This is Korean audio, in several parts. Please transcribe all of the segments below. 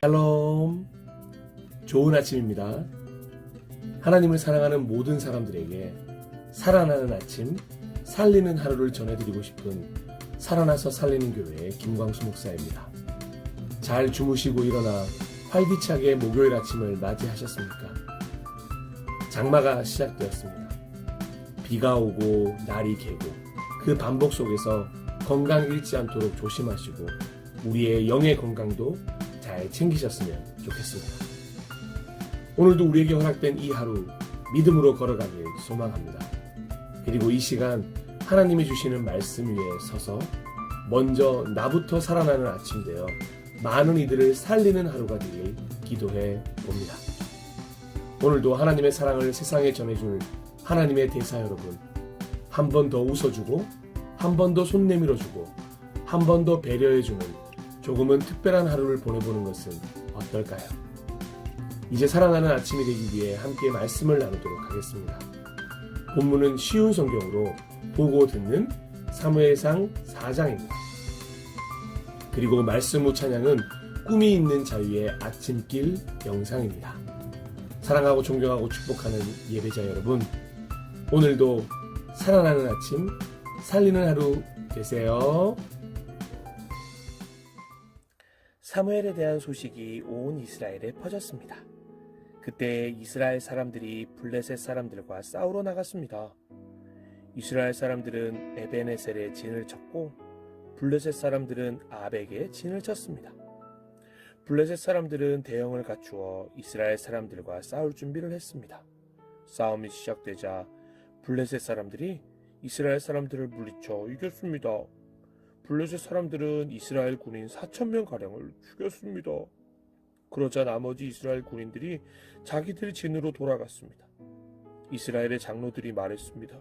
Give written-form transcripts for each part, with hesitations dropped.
샬롬. 좋은 아침입니다. 하나님을 사랑하는 모든 사람들에게 살아나는 아침, 살리는 하루를 전해드리고 싶은 살아나서 살리는 교회의 김광수 목사입니다. 잘 주무시고 일어나 활기차게 목요일 아침을 맞이하셨습니까? 장마가 시작되었습니다. 비가 오고 날이 개고 그 반복 속에서 건강 잃지 않도록 조심하시고 우리의 영의 건강도 잘 챙기셨으면 좋겠습니다. 오늘도 우리에게 허락된 이 하루 믿음으로 걸어가길 소망합니다. 그리고 이 시간 하나님이 주시는 말씀 위에 서서 먼저 나부터 살아나는 아침 되어 많은 이들을 살리는 하루가 되길 기도해 봅니다. 오늘도 하나님의 사랑을 세상에 전해줄 하나님의 대사 여러분, 한 번 더 웃어주고 한 번 더 손 내밀어주고 한 번 더 배려해주는 조금은 특별한 하루를 보내보는 것은 어떨까요? 이제 살아나는 아침이 되기 위해 함께 말씀을 나누도록 하겠습니다. 본문은 쉬운 성경으로 보고 듣는 사무엘상 4장입니다. 그리고 말씀 후 찬양은 꿈이 있는 자유의 아침길 영상입니다. 사랑하고 존경하고 축복하는 예배자 여러분, 오늘도 살아나는 아침, 살리는 하루 되세요. 사무엘에 대한 소식이 온 이스라엘에 퍼졌습니다. 그때 이스라엘 사람들이 블레셋 사람들과 싸우러 나갔습니다. 이스라엘 사람들은 에벤에셀에 진을 쳤고 블레셋 사람들은 아벡에 진을 쳤습니다. 블레셋 사람들은 대형을 갖추어 이스라엘 사람들과 싸울 준비를 했습니다. 싸움이 시작되자 블레셋 사람들이 이스라엘 사람들을 물리쳐 이겼습니다. 블레셋 사람들은 이스라엘 군인 4,000명가량을 죽였습니다. 그러자 나머지 이스라엘 군인들이 자기들 진으로 돌아갔습니다. 이스라엘의 장로들이 말했습니다.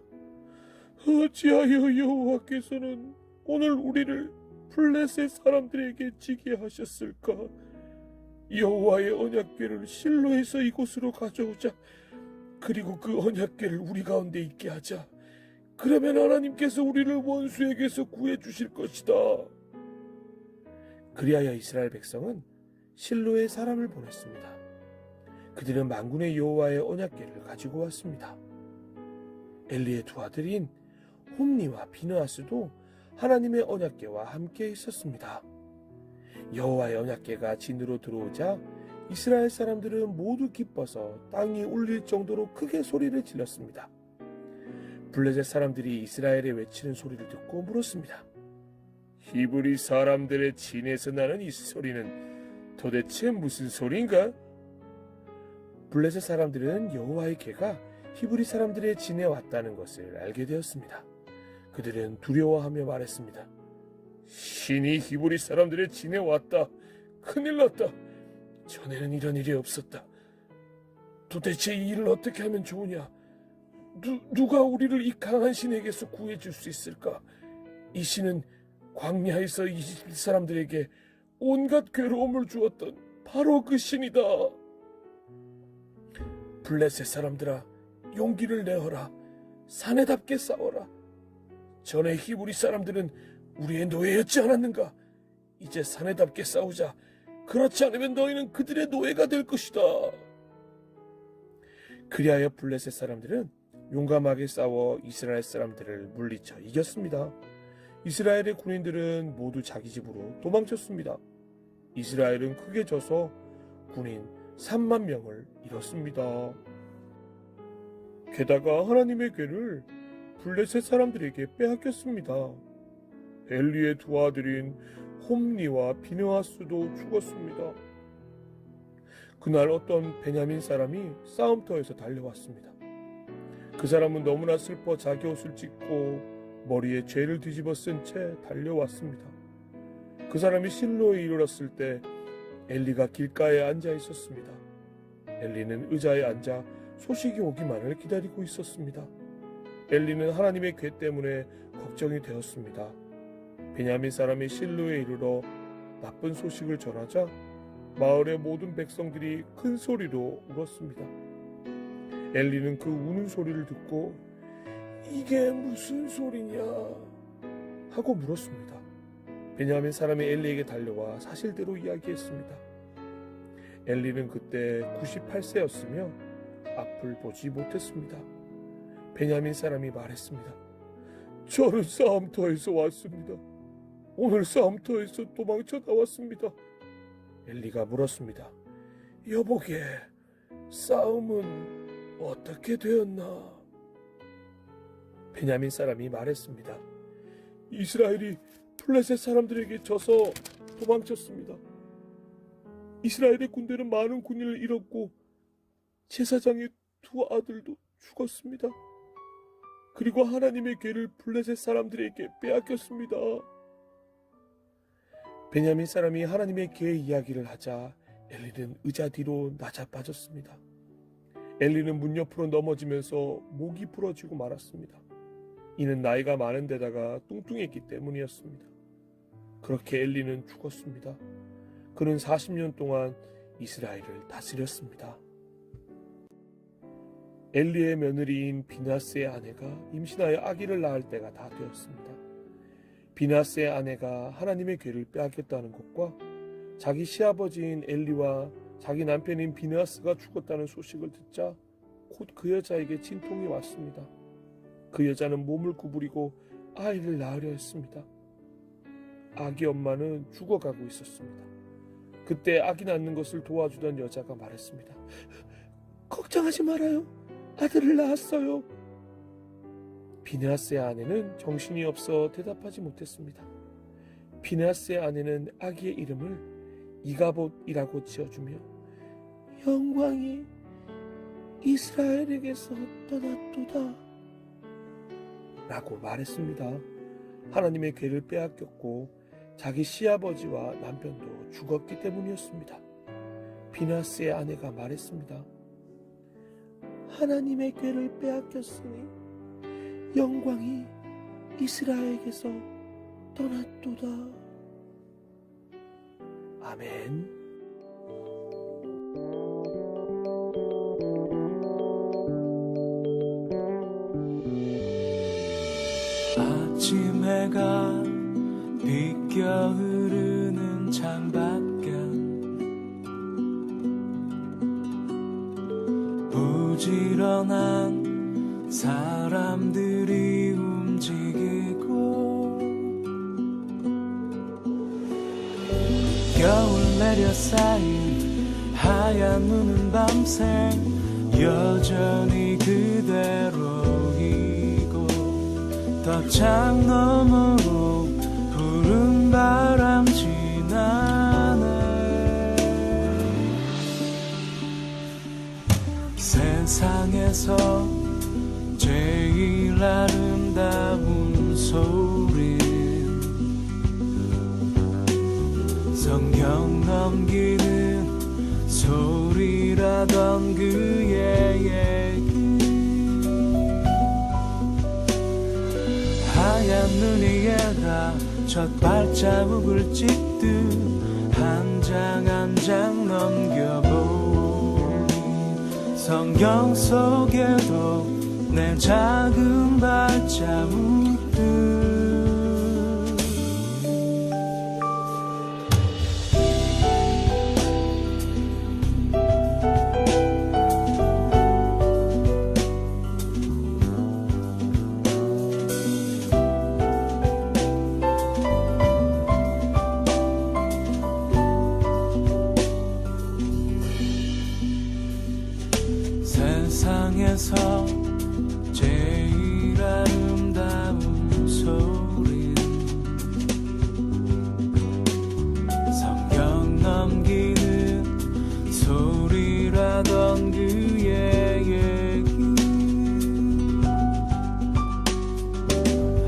어찌하여 여호와께서는 오늘 우리를 블레셋 사람들에게 지게 하셨을까? 여호와의 언약궤를 실로에서 이곳으로 가져오자. 그리고 그 언약궤를 우리 가운데 있게 하자. 그러면 하나님께서 우리를 원수에게서 구해주실 것이다. 그리하여 이스라엘 백성은 실로에 사람을 보냈습니다. 그들은 만군의 여호와의 언약궤를 가지고 왔습니다. 엘리의 두 아들인 홈니와 비느하스도 하나님의 언약궤와 함께 있었습니다. 여호와의 언약궤가 진으로 들어오자 이스라엘 사람들은 모두 기뻐서 땅이 울릴 정도로 크게 소리를 질렀습니다. 블레셋 사람들이 이스라엘의 외치는 소리를 듣고 물었습니다. 히브리 사람들의 진에서 나는 이 소리는 도대체 무슨 소리인가? 블레셋 사람들은 여호와의 궤가 히브리 사람들의 진에 왔다는 것을 알게 되었습니다. 그들은 두려워하며 말했습니다. 신이 히브리 사람들의 진에 왔다. 큰일 났다. 전에는 이런 일이 없었다. 도대체 이 일을 어떻게 하면 좋으냐? 누가 우리를 이 강한 신에게서 구해줄 수 있을까? 이 신은 광야에서 이집트 사람들에게 온갖 괴로움을 주었던 바로 그 신이다. 블레셋 사람들아, 용기를 내어라. 사내답게 싸워라. 전에 히브리 사람들은 우리의 노예였지 않았는가? 이제 사내답게 싸우자. 그렇지 않으면 너희는 그들의 노예가 될 것이다. 그리하여 블레셋 사람들은 용감하게 싸워 이스라엘 사람들을 물리쳐 이겼습니다. 이스라엘의 군인들은 모두 자기 집으로 도망쳤습니다. 이스라엘은 크게 져서 군인 3만 명을 잃었습니다. 게다가 하나님의 궤를 블레셋 사람들에게 빼앗겼습니다. 엘리의 두 아들인 홈니와 비느하스도 죽었습니다. 그날 어떤 베냐민 사람이 싸움터에서 달려왔습니다. 그 사람은 너무나 슬퍼 자기 옷을 찢고 머리에 죄를 뒤집어 쓴 채 달려왔습니다. 그 사람이 실로에 이르렀을 때 엘리가 길가에 앉아 있었습니다. 엘리는 의자에 앉아 소식이 오기만을 기다리고 있었습니다. 엘리는 하나님의 궤 때문에 걱정이 되었습니다. 베냐민 사람이 실로에 이르러 나쁜 소식을 전하자 마을의 모든 백성들이 큰 소리로 울었습니다. 엘리는 그 우는 소리를 듣고 이게 무슨 소리냐 하고 물었습니다. 베냐민 사람이 엘리에게 달려와 사실대로 이야기했습니다. 엘리는 그때 98세였으며 앞을 보지 못했습니다. 베냐민 사람이 말했습니다. 저는 싸움터에서 왔습니다. 오늘 싸움터에서 도망쳐 나왔습니다. 엘리가 물었습니다. 여보게, 싸움은 어떻게 되었나? 베냐민 사람이 말했습니다. 이스라엘이 블레셋 사람들에게 져서 도망쳤습니다. 이스라엘의 군대는 많은 군인을 잃었고 제사장의 두 아들도 죽었습니다. 그리고 하나님의 궤를 블레셋 사람들에게 빼앗겼습니다. 베냐민 사람이 하나님의 궤 이야기를 하자 엘리는 의자 뒤로 낮아빠졌습니다. 엘리는 문 옆으로 넘어지면서 목이 부러지고 말았습니다. 이는 나이가 많은 데다가 뚱뚱했기 때문이었습니다. 그렇게 엘리는 죽었습니다. 그는 40년 동안 이스라엘을 다스렸습니다. 엘리의 며느리인 비나스의 아내가 임신하여 아기를 낳을 때가 다 되었습니다. 비나스의 아내가 하나님의 궤를 빼앗겼다는 것과 자기 시아버지인 엘리와 자기 남편인 비나스가 죽었다는 소식을 듣자 곧 그 여자에게 진통이 왔습니다. 그 여자는 몸을 구부리고 아이를 낳으려 했습니다. 아기 엄마는 죽어가고 있었습니다. 그때 아기 낳는 것을 도와주던 여자가 말했습니다. 걱정하지 말아요. 아들을 낳았어요. 비느하스의 아내는 정신이 없어 대답하지 못했습니다. 비느하스의 아내는 아기의 이름을 이가봇이라고 지어주며 영광이 이스라엘에게서 떠났도다 라고 말했습니다. 하나님의 궤를 빼앗겼고 자기 시아버지와 남편도 죽었기 때문이었습니다. 비느하스의 아내가 말했습니다. 하나님의 궤를 빼앗겼으니 영광이 이스라엘에게서 떠났도다. 아멘. 아침 해가 비껴 흐르는 창밖에 부지런한 사람들이 움직이고 겨울 내려 쌓인 하얀 눈은 밤새 여전히 그대로이고 덕창 너머로 푸른 바람 지나네. 세상에서 제일 아름다운 소리 성경 넘기는 소리라던 그의 얘기 하얀 눈 위에다 첫 발자국을 찍듯 한 장 한 장 넘겨보니 성경 속에도 내 작은 발자국들 세상에서 제일 아름다운 소리 성경 넘기는 소리라던 그의 얘기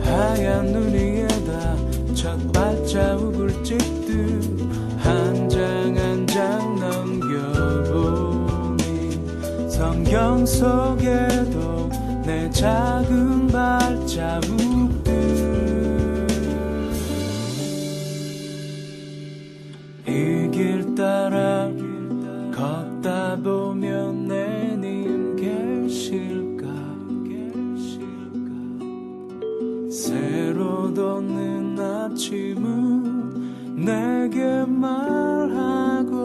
하얀 눈 위에다 첫 발자국을 찍듯 한 장 한 장 넘겨보니 성경 속에도 내 작은 발자국들 이 길 따라 걷다 보면 내님 계실까 새로 돋는 아침은 내게 말하고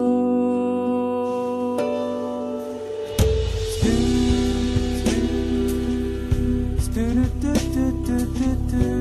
뚜루뚜뚜뚜뚜뚜